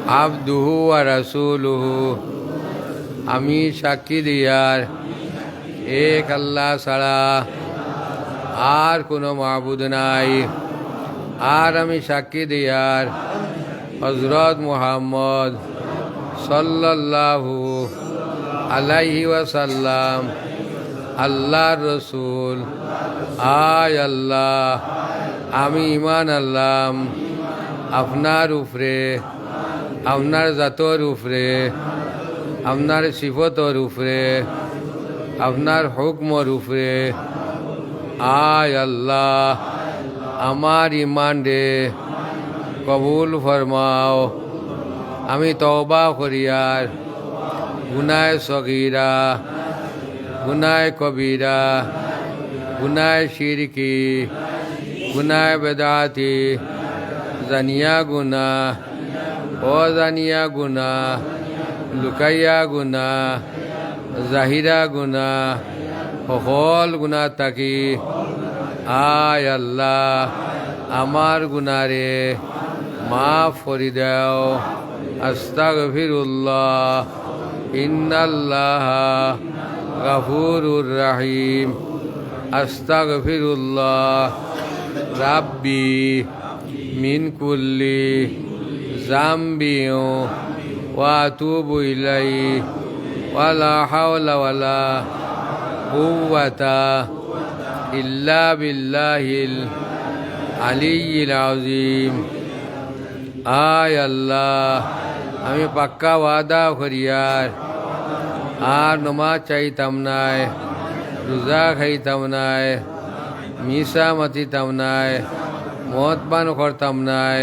আবদুহু ওয়া রাসূলুহু, আমি সাক্ষী দিয়ার এক আল্লাহ ছাড়া আর কোনো মাবুদ নাই। আর আমি সাক্ষী দিয়ার হযরত মুহাম্মদ সাল্লাল্লাহু আলাইহি ওয়াসাল্লাম আল্লাহর রসুল। আয় আল্লাহ, আমি ঈমান আনলাম আপনার উপরে, আপনার জাতর উপরে, আপনার সিফতর উপরে, আপনার হুকমর উপরে। আয় আল্লাহ, আমার ঈমান রে কবুল ফরমাও। আমি তওবা করিয়ার গুনায় সগীরা, গুনায় কবিরা, গুনায় শিরকি, গুনায় বেদাতি, জানিয়া গুনা, অজানিয়া গুনা, লুকাইয়া গুনা, জাহিরা গুনা, সকল গুনা তাকি আয় আল্লাহ আমার গুনারে মাফ করি দাও। আস্তাগফিরুল্লাহ, ইন্নাল্লাহা গাফুরুর রাহিম। আস্তাগফিরুল্লাহ রাব্বি মিন কুল্লি জামবিও ওয়া আতুবু ইলাইহি ওয়ালা হাওলা ওয়ালা কুওয়াতা ইল্লা বিল্লাহিল আলিয়্যিল আযীম। আয় আল্লাহ, আমি পাক্কা ওয়াদা করিয়ার আর নমাজ চাইতাম নাই, রোজা খাইতাম নাই, মিশা মাতিতাম নাই, মদ পান করতাম নাই,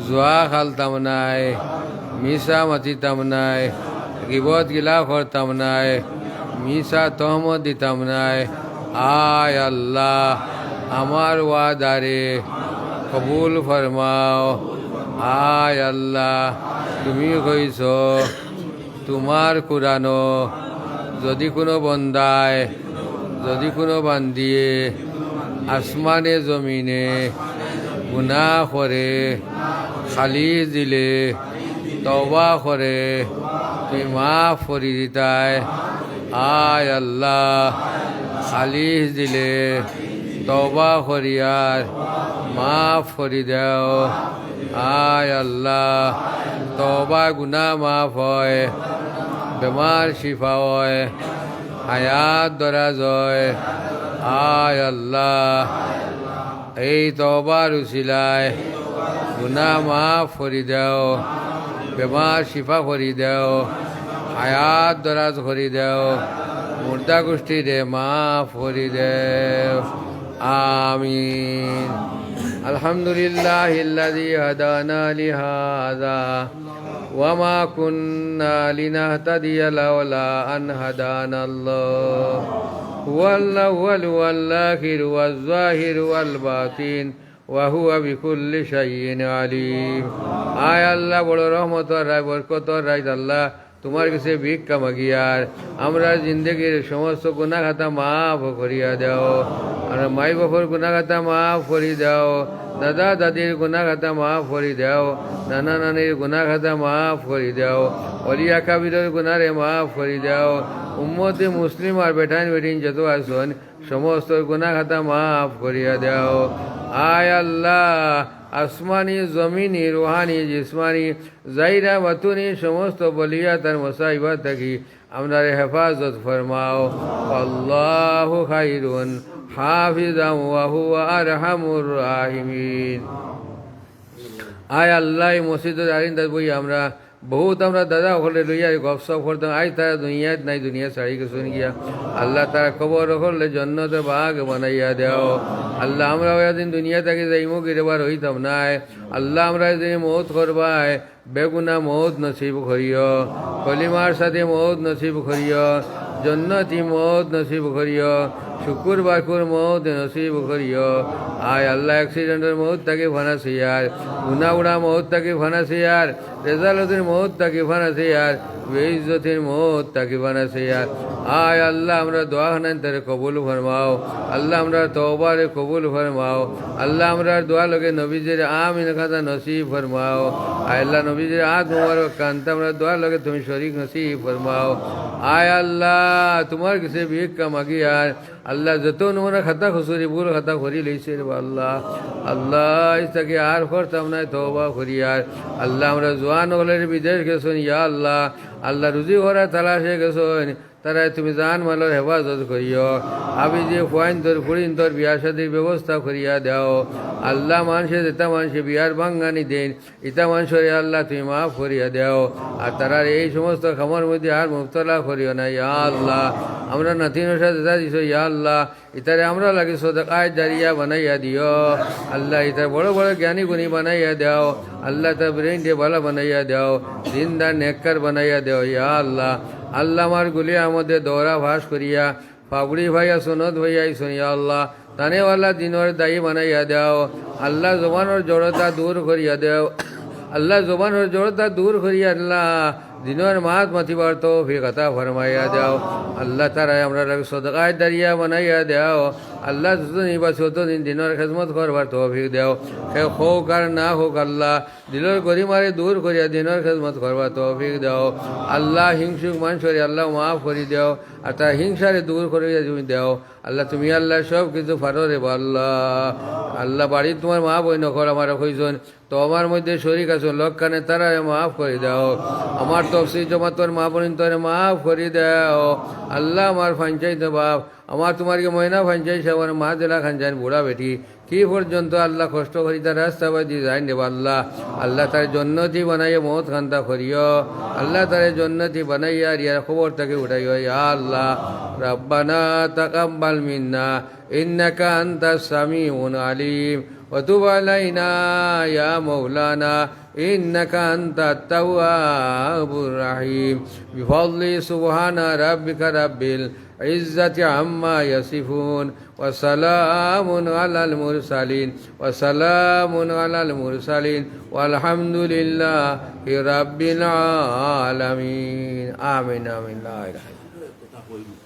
জুয়া খালতাম নাই, মিশা মাতিতাম নাই, গিবত গিলা করতাম নাই, মিশা তহমত দিতাম নাই। আয় আল্লাহ, আমার ওয়াদারে কবুল ফরমাও। আয় আল্লাহ, তুমি কইছ তোমার কুরানো যদি কোনো বন্দায়, যদি কোনো বান্দিয়ে আসমানে জমিনে গুনাহ করে খালিজ দিলে, তওবা করে তুমি মাফ করি দিতায়। আয় আল্লাহ, খালিজ দিলে তওবা করিয়ার মাফ করি দাও। আয় আল্লাহ, তওবা গুনাহ মাফ হয়, বেমার শিফা হয়, হায়াত দরাজ হয়। আয় আল্লাহ, এই তওবার উসিলায় গুনাহ মাফ করি দাও, বেমার শিফা করি দাও, হায়াত দরাজ করি দাও, মুর্দা গোষ্ঠীরে মাফ করি দেও। আমিন। আলহামদুলিল্লাহিল্লাযী হাদানা লিহাযা ওয়া মা কুন্না লিনাহতাদিয়া লাওলা আন হাদানাল্লাহ। হুয়াল আউয়ালু ওয়াল আখিরু ওয়াজ যাহিরু ওয়াল বাতিন ওয়া হুয়া বিকুল্লি শাইইন আলিম। আয় আল্লাহ, বড় রহমতর রায়, বরকতর রায় আল্লাহ, তোমার কাছে ভিক্ষা মাগিয়ার আমরা জিন্দগির সমস্ত গুনাহ খাতা মাফ করিয়া দাও। আর মাই বাপর গুনাহ খাতা মাফ করি দাও, দাদা দাদির গুনাহ খাতা মাফ করি দাও, নানা নানির গুনাহ খাতা মাফ করি দাও, অলিয়া কাবিরের গুনারে মাফ করি দাও। উম্মতে মুসলিম আর বেটাইন বেটিন যত আসন সমস্ত গুনাহ খাতা মাফ করিয়া দাও। আয় আল্লাহ, আসমানি, জমিনি, রুহানি, জিসমানি, জাইরা বাতুনি সমস্ত বলিয়াত আর মুসাইবা থাকি আমরারে হেফাজত ফরমাও। আল্লাহু খাইরুন হাফিজাম ওয়া হুয়া আরহামুর রাহিমিন। আয় আল্লাহ, এই মসজিদের আরিন্দার বই আমরা বহুত আমরা দাদা হলে লইয়া গপসপ করতাম। আজ তারা দুনিয়াত নাই, দুনিয়া ছাড়ি গেছে গিয়া। আল্লাহ তারা খবর হলে জন্নতে বাঘ বানাইয়া দেও। আল্লাহ আমরা ওদিন দুনিয়া থেকে যাইমো গিরেবার হইতাম নাই। আল্লাহ আমরা যে মৌত করবাই বেগুনা মৌত নসিব করিও, কলিমার সাথে মৌত নসিব করিও, জন্নতি মৌত নসিব করিও। শুকুরবার কুর মৌত নসিব করিও আয় আল্লাহ অ্যাক্সিডেন্টের মৌত তাকে ফানাসিয়ার উনা উড়া মৌত তাকে ফানাসিয়ার রেজালতের মৌত তাকে ফানাসিয়ার বেইজ্জতের মৌত তাকে ফানাসিয়ার আয় আল্লাহ আমরা দোয়া হানান তারে কবুল ফরমাও আল্লাহ আমরা তওবারে কবুল ফরমাও আল্লাহ আমরা দোয়া লগে নবীজির আমিন খাতা নসিব ফরমাও আয় আল্লাহ নবীজির আত মুবারক কান্তা আমরা দোয়া লগে তুমি শরীক নসিব ফরমাও আয় আল্লাহ তোমার কাছে ভিক্ষা মাগি আর আল্লাহ যত নোংরা খাতা খুসুরি ভুল খাতা করি লইছে রে আল্লাহ আল্লাহ ইস্তাকে আর করতাম না তওবা করি আর আল্লাহ আমরা জোয়ান হলের বিদেশ গেছেন ইয়া আল্লাহ আল্লাহ রুজি ভরা তালাশে গেছেন তারা তুমি জান মালের হেফাজত করিও আমি যে ফুয়াইন তোর ফুড়িন তোর বিয়া শাদির ব্যবস্থা করিয়া দাও আল্লাহ মানুষের ইতা মানুষে বিয়ার বাঙ্গানি দেন ইতা মানুষের আল্লাহ তুমি মাফ করিয়া দাও আর তারা এই সমস্ত খামার মধ্যে আর মুবতলা করিও না ইয়া আল্লাহ আমরা নাতিনের সাথে দিছো ইয়া আল্লাহ ইতারে আমরা লাগে সদকায় জারিয়া বানাইয়া দিও আল্লাহ ইতার বড় বড় জ্ঞানী গুণী বানাইয়া দাও আল্লাহ তার ব্রেন দিয়ে ভালো বানাইয়া দাও দিনদার নেককার বানাইয়া দাও ইয়া আল্লাহ আল্লাহ আমার গুলিয়া আমাদের দৌড়া ভাস করিয়া পাবড়ি ভাইয়া সনদ ভাইয়া শুনিয়া আল্লাহ তানেওয়ালা দিনের দায়ী বানাইয়া দাও আল্লাহ জবানোর জড়তা দূর করিয়া দাও আল্লাহ জবানোর জড়তা দূর করিয়া আল্লাহ দিনের মাত মাতিবার তো ফিরকাতা ফরমাইয়া দাও আল্লাহ তারাই আমরা সদকায় দাঁড়িয়া বানাইয়া দাও আল্লাহ যতদিন বা ততদিন দিনের খেদমত করবার তৌফিক দাও সে হোক আর না হোক আল্লাহ দিলের গরিমারে দূর করিয়া দিনের খেদমত করবার তৌফিক দাও আল্লাহ হিংসুক মানুষরে আল্লাহ মাফ করি দাও আর তার হিংসারে দূর করিয়া তুমি দাও আল্লাহ তুমি আল্লাহ সব কিছু ফারো রে আল্লাহ আল্লাহ বাড়ি তোমার মা বই নকর আমার কইজন তো আমার মধ্যে শরীর আছে লোক কানে তারা মাফ করে দাও আমার তফসিল জমা তোর মা বোন তোরে মাফ করে দাও আল্লাহ আমার ফাঞ্চাই তো বাপ আমার তোমারকে ময়না ফাঞ্চাই সে আমার মা দিলা খান যান বুড়া বেটি কি পর্যন্ত আল্লাহ কষ্ট করি তার রাস্তা বাজি যাই দেব আল্লাহ আল্লাহ তার জন্নতি বানাইয়া মত খান্তা করিও আল্লাহ তার জন্নতি বানাইয়া রিয়ার খবর তাকে উঠাইও ইয়া আল্লাহ রব্বানা তাকাব্বাল মিন্না ইন্নাকা আনতাস সামিউন আলিম وتب علينا يا مولانا إنك أنت التواب الرحيم بفضل سبحان ربك رب العزة عما يصفون وسلام على المرسلين والحمد لله رب العالمين آمين آمين لا إله إلا الله